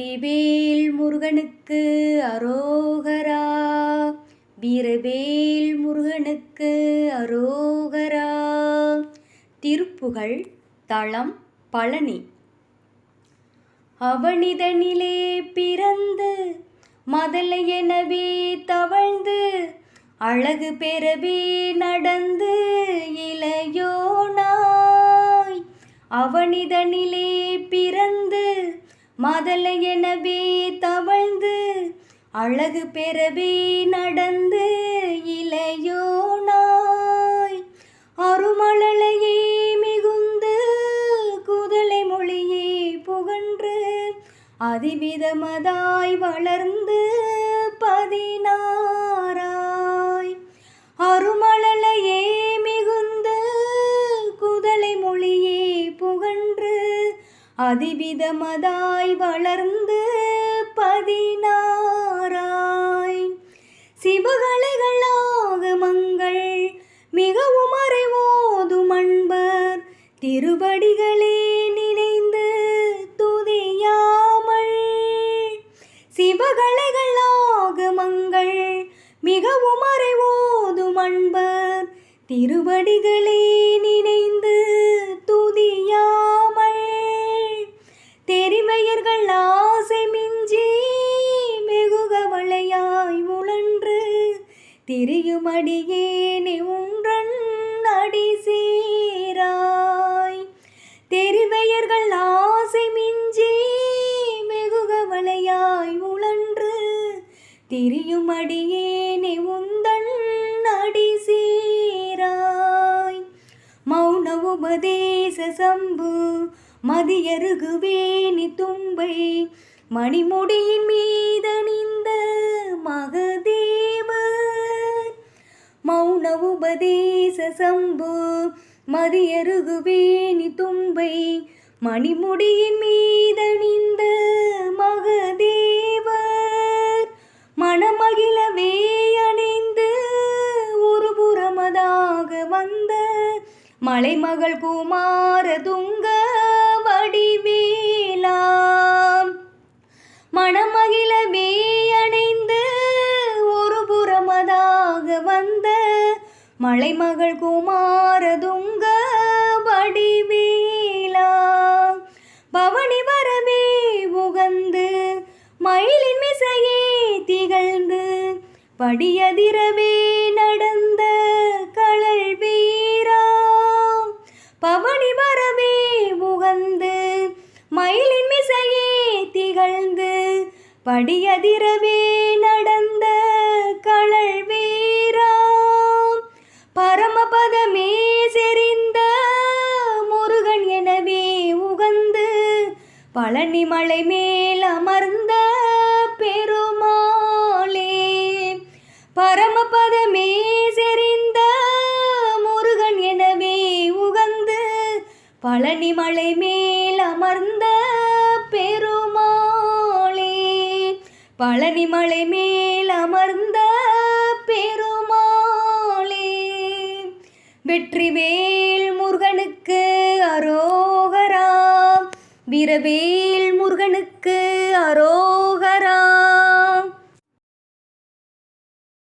வெற்றிவேல் முருகனுக்கு அரோகரா. வீரவேல் முருகனுக்கு அரோகரா. திருப்புகழ் தலம் பழனி. அவனிதனிலே பிறந்து மதலை எனவே தவழ்ந்து அழகு பெறவே நடந்து இளையோனாய். அவனிதனிலே பிறந்து மதலை எனவே தவழ்ந்து அழகு பெறவே நடந்து இளையோனாய். அருமழலையே மிகுந்து குதலை மொழியே புகன்று அதிவிதமதாய் வளர்ந்து 16ஆய். அருமழலையே மிகுந்து குதலை மொழியே புகன்று அதிவிதமதாய் வளர்ந்து 16ஆய். சிவகலைகள் ஆகமங்கள் மிகவும் அறிவோதும் அன்பர் திருவடிகளே நினைந்து துதியாமல். சிவகலைகள் ஆகமங்கள் மிகவும் அறிவோதும் அன்பர் திருவடிகளே நினைந்து துதியாமல். தெரிமையர்கள் ஆசை மிஞ்சி வெகுகவலையாய் உழன்று திரியுமடியேனே உன்றன் அடி சேராய். தெரிவையர்கள் ஆசை மிஞ்சி வெகுகவலையாய் உழன்று திரியுமடியேனே உந்தன் அடி சேராய். மௌன உபதேச சம்பு மதியருகுவேணி தும்பை மணிமுடியின் மீதணிந்த மகதேவர். மௌன உபதேச சம்பு மதியருகுவேணி தும்பை மணிமுடியின் மீதணிந்த மகதேவர். மணமகிழவே அணிந்து ஒரு புறமதாக வந்த மலைமகள் குமார துங்க வடிவேலாம். மணமகிழவே அணைந்து ஒரு புறமதாக வந்த மலைமகள் குமார துங்க வடிவேலாம். பவனி வரவே உகந்து மயிலின் மிசையே திகழ்ந்து படியதிரவே நடந்த கழல் வீரா. பவனி வரவே உகந்து மயிலின் மிசையே திகழ்ந்து படியதிரவே நடந்த கழல் வீரா. பரமபதமே செறிந்த முருகன் எனவே உகந்து பழனி மலை மேல் அமர்ந்த பெருமாளே. பரமபதமே செறிந்த முருகன் எனவே உகந்து பழனி மலை மேல் அமர்ந்த பெருமாளே. பழனி மலை மேல் அமர்ந்த பெருமாளே. வெற்றிவேல் முருகனுக்கு அரோகரா. வீரவேல் முருகனுக்கு அரோகரா.